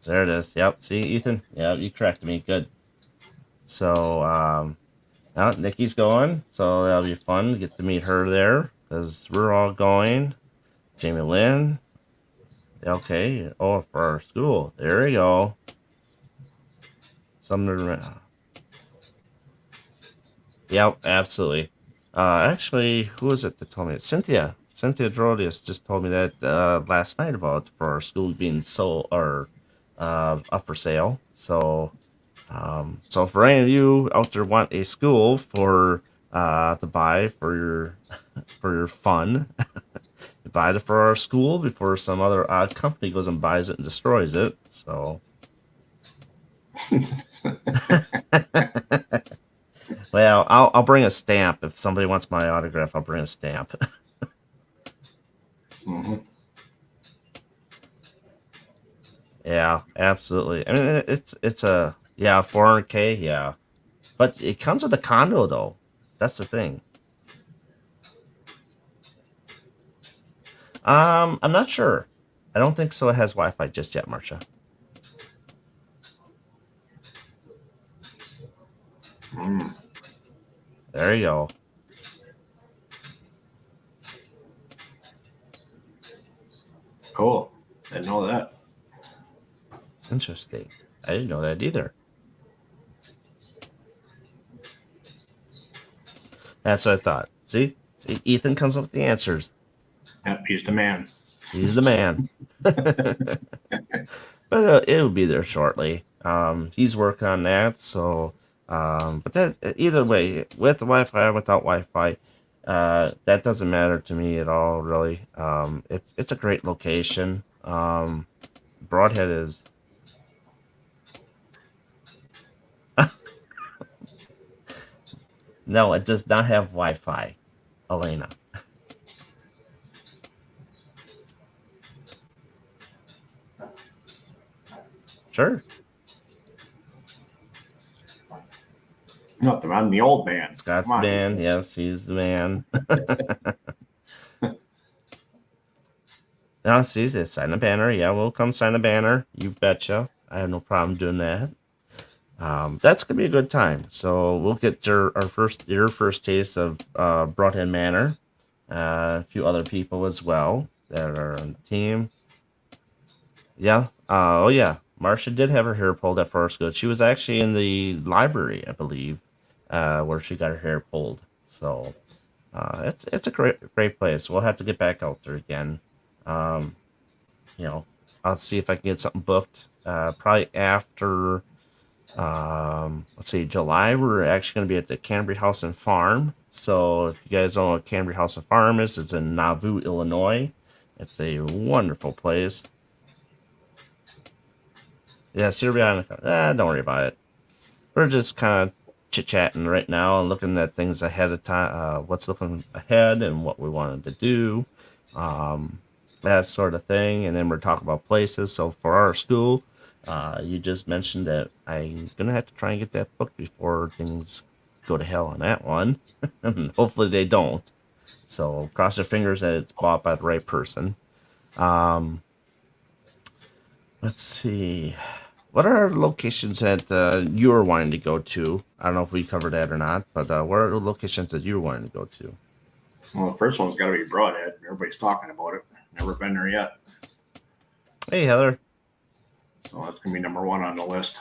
A: There it is. Yep. See, Ethan? Yep, you corrected me. Good. So, now Nikki's going, so that'll be fun to get to meet her there because we're all going. Jamie Lynn. Okay. Oh, for our school. There we go. Sumner. Yep, absolutely. Actually, who was it that told me it? Cynthia. Cynthia Drodius just told me that last night about for our school being sold or up for sale. So for any of you out there want a school for to buy for your for your fun, buy it for our school before some other odd company goes and buys it and destroys it. So, well, I'll bring a stamp if somebody wants my autograph. I'll bring a stamp.
B: Hmm.
A: Yeah, absolutely. I mean, it's a yeah 400K, yeah, but it comes with a condo though. That's the thing. I'm not sure. I don't think so. It has Wi-Fi just yet, Marcia.
B: Mm.
A: There you go.
B: Cool. Didn't know that.
A: Interesting. I didn't know that either. That's what I thought. See, Ethan comes up with the answers.
B: Yep, he's the man.
A: He's the man. But it'll be there shortly. He's working on that. So, but that either way, with the Wi-Fi or without Wi-Fi, that doesn't matter to me at all, really. It's a great location. Broadhead is no, it does not have Wi-Fi, Elena. Sure,
B: Nothing. I'm the old man.
A: Scott's
B: Come
A: the
B: on,
A: man.
B: Ethan.
A: Yes, he's the man. Now, see, sign a banner. Yeah, we'll come sign a banner. You betcha. I have no problem doing that. That's gonna be a good time. So we'll get your first taste of Broadhead Manor. A few other people as well that are on the team. Yeah. Oh yeah. Marcia did have her hair pulled at first good. She was actually in the library, I believe, where she got her hair pulled. So it's a great place. We'll have to get back out there again. Um, you know, I'll see if I can get something booked. Probably after let's see, July. We're actually going to be at the Cambry House and Farm. So if you guys don't know what Cambry House and Farm is, it's in Nauvoo, Illinois. It's a wonderful place. Yes, you're behind the don't worry about it. We're just kind of chit chatting right now and looking at things ahead of time, what's looking ahead and what we wanted to do, um, that sort of thing. And then we're talking about places. So for our school, you just mentioned that I'm gonna have to try and get that book before things go to hell on that one. Hopefully they don't. So cross your fingers that it's bought by the right person. Um, let's see. What are locations that you were wanting to go to? I don't know if we covered that or not, but what are the locations that you were wanting to go to?
B: Well, the first one's got to be Broadhead. Everybody's talking about it. Never been there yet.
A: Hey, Heather.
B: So that's going to be number one on the list.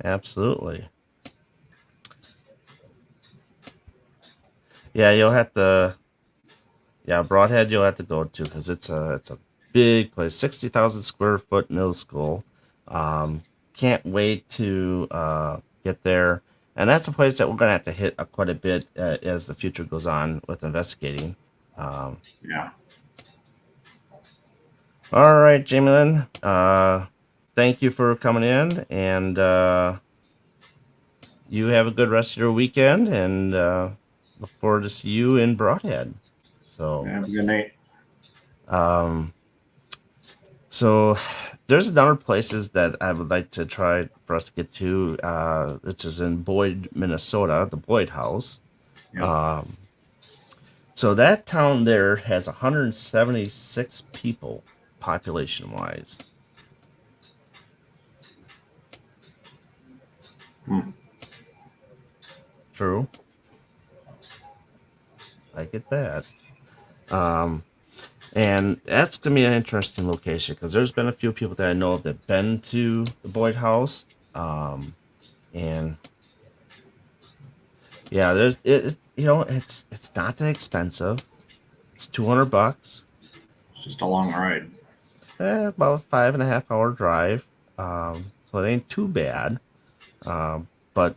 A: Absolutely. Yeah, you'll have to. Yeah, Broadhead, you'll have to go to because it's a big place, 60,000 square foot middle school. Can't wait to get there, and that's a place that we're gonna have to hit quite a bit as the future goes on with investigating. Um,
B: Yeah.
A: all right, Jamie. Thank you for coming in, and you have a good rest of your weekend, and look forward to see you in Broadhead. So,
B: Have a good night.
A: um, so there's a number of places that I would like to try for us to get to, which is in Boyd, Minnesota, the Boyd House.
B: Yep.
A: Um, so that town there has 176 people population wise.
B: Hmm.
A: True, I get that. Um, and that's gonna be an interesting location because there's been a few people that I know of that been to the Boyd House. Um, and yeah, it's not that expensive. It's $200.
B: It's just a long ride.
A: About a 5.5 hour drive. So it ain't too bad. But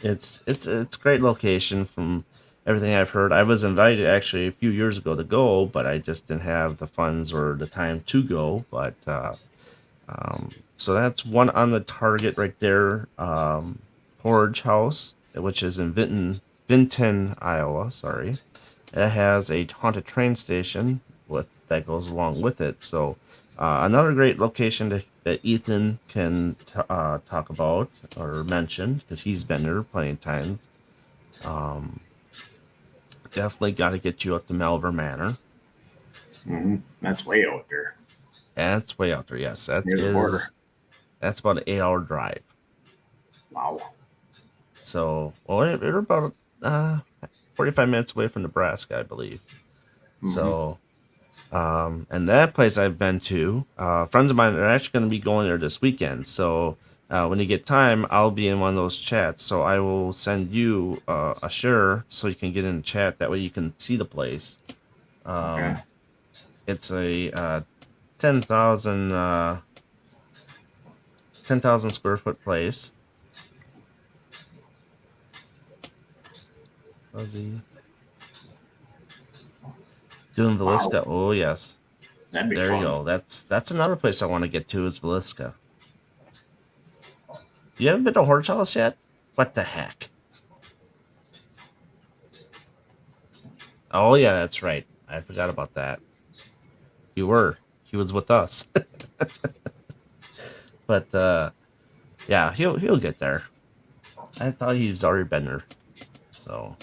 A: it's a great location from everything I've heard. I was invited actually a few years ago to go, but I just didn't have the funds or the time to go. But so that's one on the target right there. Porridge House, which is in Vinton, Iowa. Sorry, it has a haunted train station with that goes along with it. So another great location that Ethan can talk about or mention because he's been there plenty of times. Um, Definitely got to get you up to Malvern Manor.
B: That's way out there
A: That's way out there. Yes,
B: near the border.
A: that's about an 8 hour drive.
B: Wow.
A: So, well, we're about 45 minutes away from Nebraska, I believe.
B: Hmm.
A: So, and that place I've been to, friends of mine are actually going to be going there this weekend. So, when you get time, I'll be in one of those chats. So I will send you a share so you can get in the chat. That way you can see the place.
B: Okay.
A: Um, it's a 10,000 10,000 square foot place. Fuzzy. Doing
B: Wow.
A: Velisca. Oh yes.
B: That'd be
A: There you
B: fun.
A: go. That's another place I want to get to is Velisca. You haven't been to Horse House yet? What the heck? Oh yeah, that's right. I forgot about that. You were. He was with us. But yeah, he'll get there. I thought he's already been there. So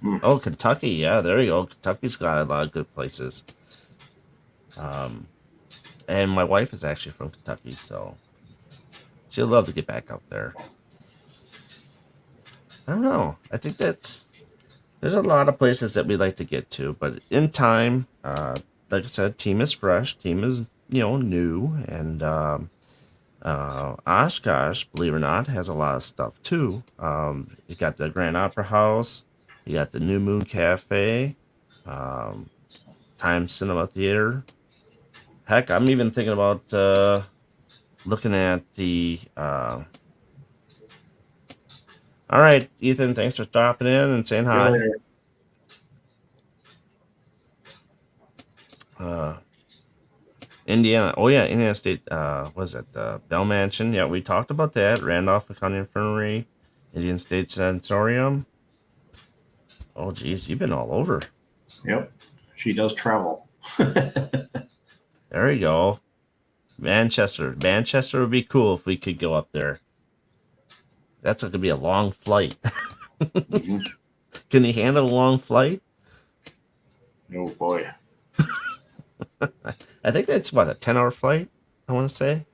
B: Mm.
A: Oh, Kentucky. Yeah, there you go. Kentucky's got a lot of good places. Um, and my wife is actually from Kentucky, so she'd love to get back up there. I don't know. I think there's a lot of places that we'd like to get to, but in time, like I said, team is fresh, team is new, and Oshkosh, believe it or not, has a lot of stuff too. You got the Grand Opera House, you got the New Moon Cafe, um, Times Cinema Theater. Heck, I'm even thinking about looking at the. All right, Ethan, thanks for stopping in and saying
B: See you
A: hi.
B: later.
A: Uh, Indiana. Oh yeah, Indiana State. Was it Bell Mansion? Yeah, we talked about that. Randolph County Infirmary, Indian State Sanatorium. Oh geez, you've been all over.
B: Yep. She does travel.
A: There you go. Manchester. Manchester would be cool if we could go up there. That's gonna be a long flight.
B: Hmm.
A: Can you handle a long flight?
B: Oh boy.
A: I think that's what, a 10-hour flight. I want to say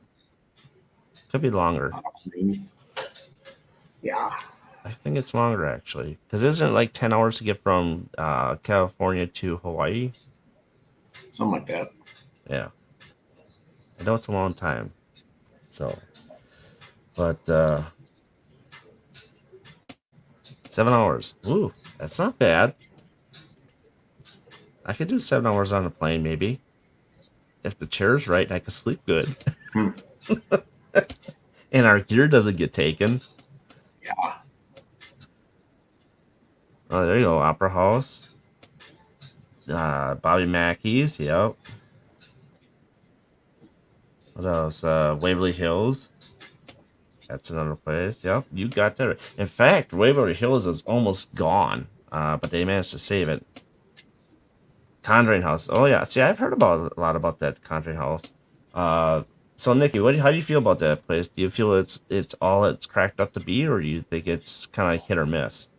A: could be longer.
B: Maybe. Yeah.
A: I think it's longer actually, because isn't it like 10 hours to get from California to Hawaii?
B: Something like that.
A: Yeah, I know it's a long time. So, but 7 hours. Ooh, that's not bad. I could do 7 hours on a plane, maybe. If the chair's right, I could sleep good.
B: Hmm.
A: And our gear doesn't get taken.
B: Yeah.
A: Oh, there you go. Opera House. Bobby Mackey's. Yep. What else? Waverly Hills. That's another place. Yep. You got that right. In fact, Waverly Hills is almost gone. But they managed to save it. Conjuring House. Oh yeah. See, I've heard about a lot about that Conjuring House. Uh, so Nikki, how do you feel about that place? Do you feel it's all it's cracked up to be, or do you think it's kind of hit or miss?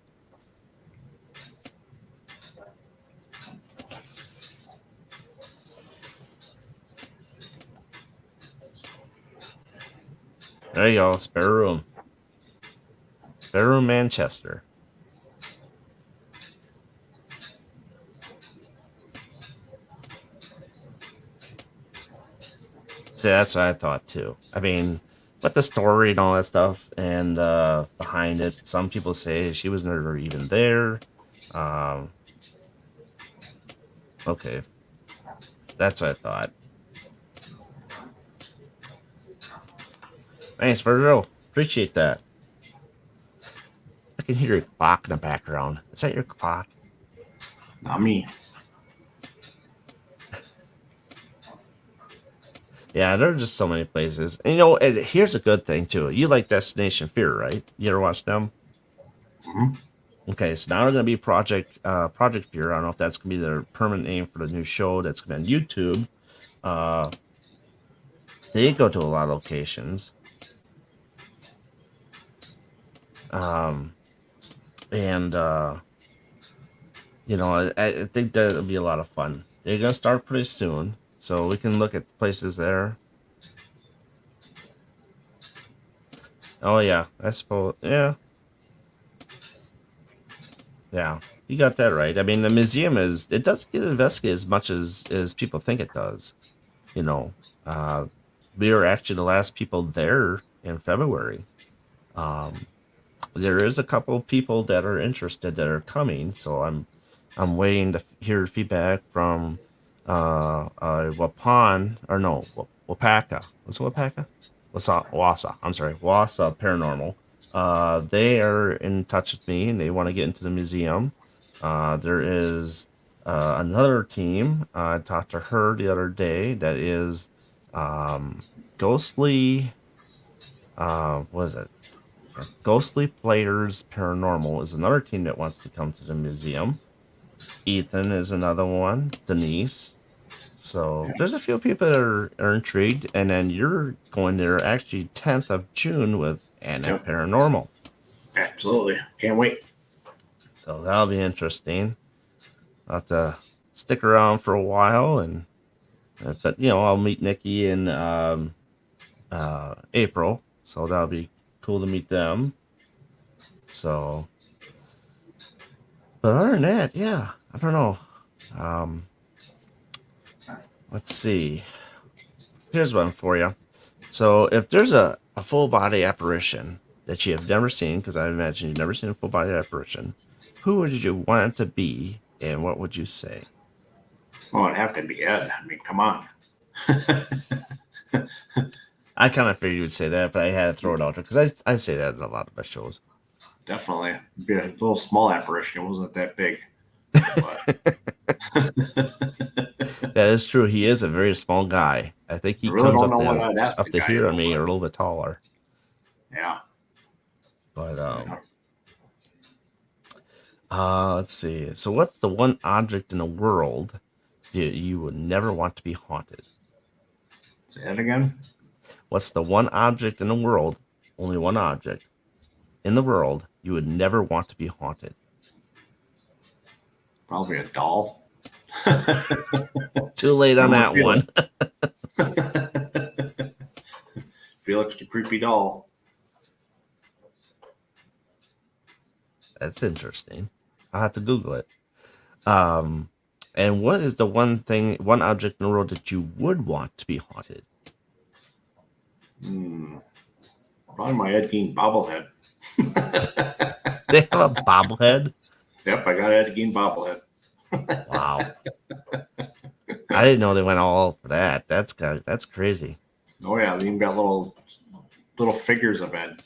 A: There you go. Spare room. Spare room, Manchester. See, that's what I thought too. I mean, but the story and all that stuff and behind it, some people say she was never even there. Um, okay, that's what I thought. Thanks, Virgil. Appreciate that. I can hear your clock in the background. Is that your clock?
B: Not me.
A: Yeah, there are just so many places. And and here's a good thing too. You like Destination Fear, right? You ever watch them?
B: Hmm.
A: Okay, so now they're gonna be Project Fear. I don't know if that's gonna be their permanent name for the new show that's gonna be on YouTube. Uh, they go to a lot of locations. Um, and I think that'll be a lot of fun. They're gonna start pretty soon, so we can look at places there. Oh yeah, I suppose. Yeah, yeah, you got that right. I mean, the museum it doesn't get investigated as much as people think it does. You know, uh, we were actually the last people there in February. Um, there is a couple of people that are interested that are coming, so I'm waiting to hear feedback from Wapan or no Wapaka. What's Wapaka? Wasa. I'm sorry, Wasa Paranormal. They are in touch with me and they want to get into the museum. There is another team. I talked to her the other day. That is ghostly. What is it? Ghostly Players Paranormal is another team that wants to come to the museum. Ethan is another one. Denise. So
B: Yeah.
A: there's a few people that are intrigued, and then you're going there actually 10th of June with Anna
B: Yep.
A: Paranormal.
B: Absolutely. Can't wait.
A: So that'll be interesting. I'll have to stick around for a while, and but I'll meet Nikki in April, so that'll be cool to meet them. So, but other than that, yeah, I don't know. Um, let's see. Here's one for you. So, if there's a full body apparition that you have never seen, because I imagine you've never seen a full body apparition, who would you want it to be, and what would you say?
B: Oh, it'd have to be Ed. I mean, come on.
A: I kind of figured you would say that, but I had to throw it out there because I say that in a lot of my shows.
B: Definitely. It'd be a little small apparition. It wasn't that big. But
A: That is true. He is a very small guy. I think
B: I
A: he
B: really
A: comes
B: don't know what I'd ask
A: up
B: the
A: to
B: guy,
A: here on
B: though.
A: me,
B: But
A: or a little bit taller.
B: yeah.
A: But
B: Yeah.
A: let's see. So, what's the one object in the world that you would never want to be haunted?
B: Say that again.
A: What's the one object in the world? Only one object in the world you would never want to be haunted.
B: Probably a doll.
A: Too late on
B: Almost
A: that one.
B: Felix the creepy doll.
A: That's interesting. I'll have to Google it. Um, and what is the one object in the world that you would want to be haunted?
B: Probably my Ed Gein bobblehead.
A: They have a bobblehead.
B: Yep, I got Ed Gein bobblehead.
A: Wow, I didn't know they went all for that. That's crazy.
B: Oh yeah, they even got little figures of Ed.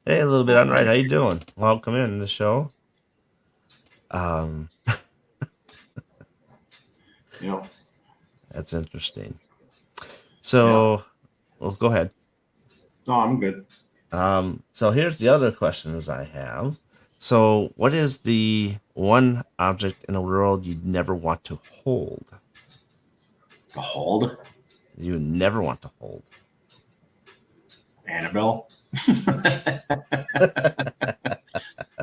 A: Hey, a little bit on right. How you doing? Welcome in the show. Um,
B: Yep.
A: that's interesting. So, well, go ahead.
B: No, I'm good.
A: So here's the other questions I have. So, what is the one object in the world you'd never want to hold?
B: The hold.
A: You never want to hold.
B: Annabelle.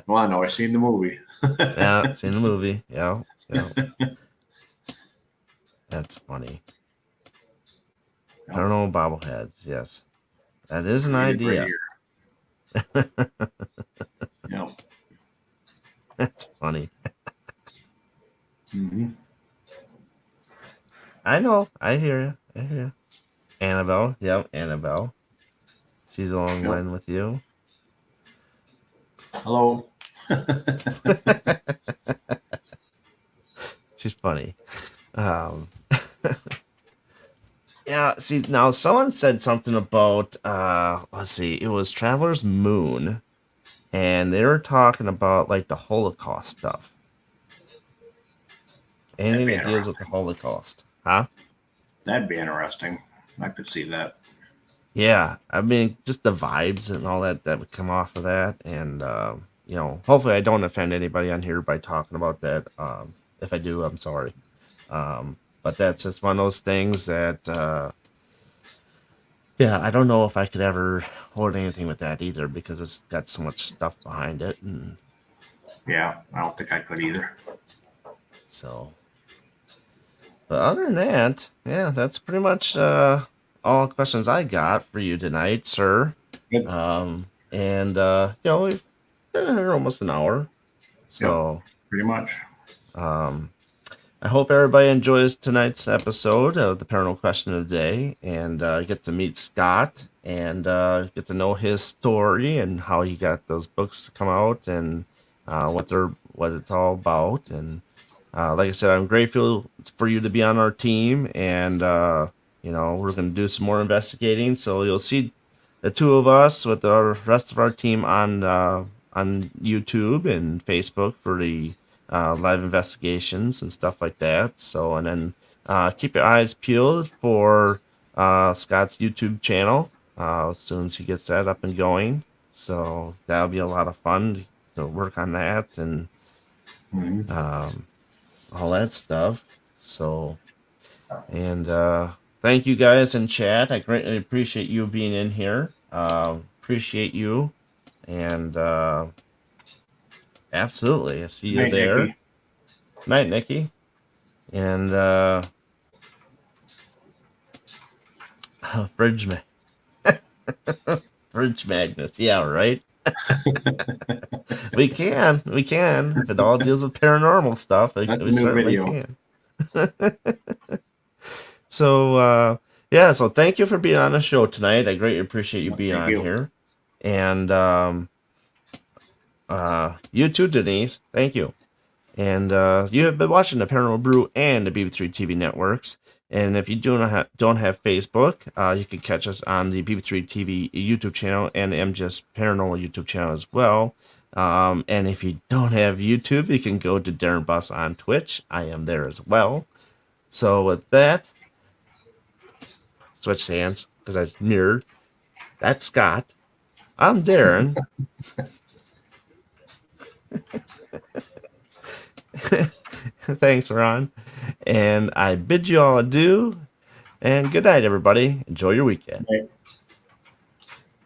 B: Well, I know. I've seen the movie.
A: Yeah, it's in the movie. Yeah, yeah. That's funny.
B: Yep.
A: Paranormal bobbleheads. Yes, that is an
B: Read it
A: idea.
B: Right here. Yep.
A: That's funny.
B: Mm-hmm.
A: I know. I hear you. I hear you. Annabelle. Yep, Annabelle. She's along
B: Yep.
A: line with you.
B: Hello.
A: She's funny. Um, yeah. See, now someone said something about. Let's see. It was Traveler's Moon, and they were talking about like the Holocaust stuff. Anything that deals with the Holocaust, huh?
B: That'd be interesting. I could see that.
A: Yeah, I mean, just the vibes and all that would come off of that, and hopefully I don't offend anybody on here by talking about that. If I do, I'm sorry. But that's just one of those things that, yeah, I don't know if I could ever hold anything with that either because it's got so much stuff behind it, and
B: Yeah, I don't think I could either.
A: so. But other than that, yeah, that's pretty much all the questions I got for you tonight, sir.
B: Good.
A: And we've been here almost an hour, so
B: Pretty much.
A: I hope everybody enjoys tonight's episode of the Paranormal Question of the Day, and get to meet Scott and get to know his story and how he got those books to come out and what it's all about. And like I said, I'm grateful for you to be on our team, and we're going to do some more investigating. So you'll see the two of us with the rest of our team on YouTube and Facebook for the live investigations and stuff like that. So, and then keep your eyes peeled for Scott's YouTube channel as soon as he gets that up and going. So that'll be a lot of fun to work on that and all that stuff. So, and thank you guys in chat. I greatly appreciate you being in here. Appreciate you, and Absolutely. I see you
B: Night,
A: there.
B: Nikki.
A: Night, Nikki. And fridge fridge magnets. Yeah, right. We can. If it all deals with paranormal stuff,
B: That's a
A: we
B: new
A: certainly
B: video.
A: can. So yeah, so thank you for being on the show tonight. I greatly appreciate you
B: Well,
A: being
B: thank
A: on
B: you.
A: here. And you too, Denise. Thank you. And you have been watching the Paranormal Brew and the BB3 TV networks. And if you don't have Facebook, you can catch us on the BB3 TV YouTube channel and the MGS Paranormal YouTube channel as well. And if you don't have YouTube, you can go to Darren Bus on Twitch. I am there as well. So with that, switch hands because I mirrored. That's Scott. I'm Darren. Thanks, Ron. And I bid you all adieu. And good night, everybody. Enjoy your weekend.
B: Night.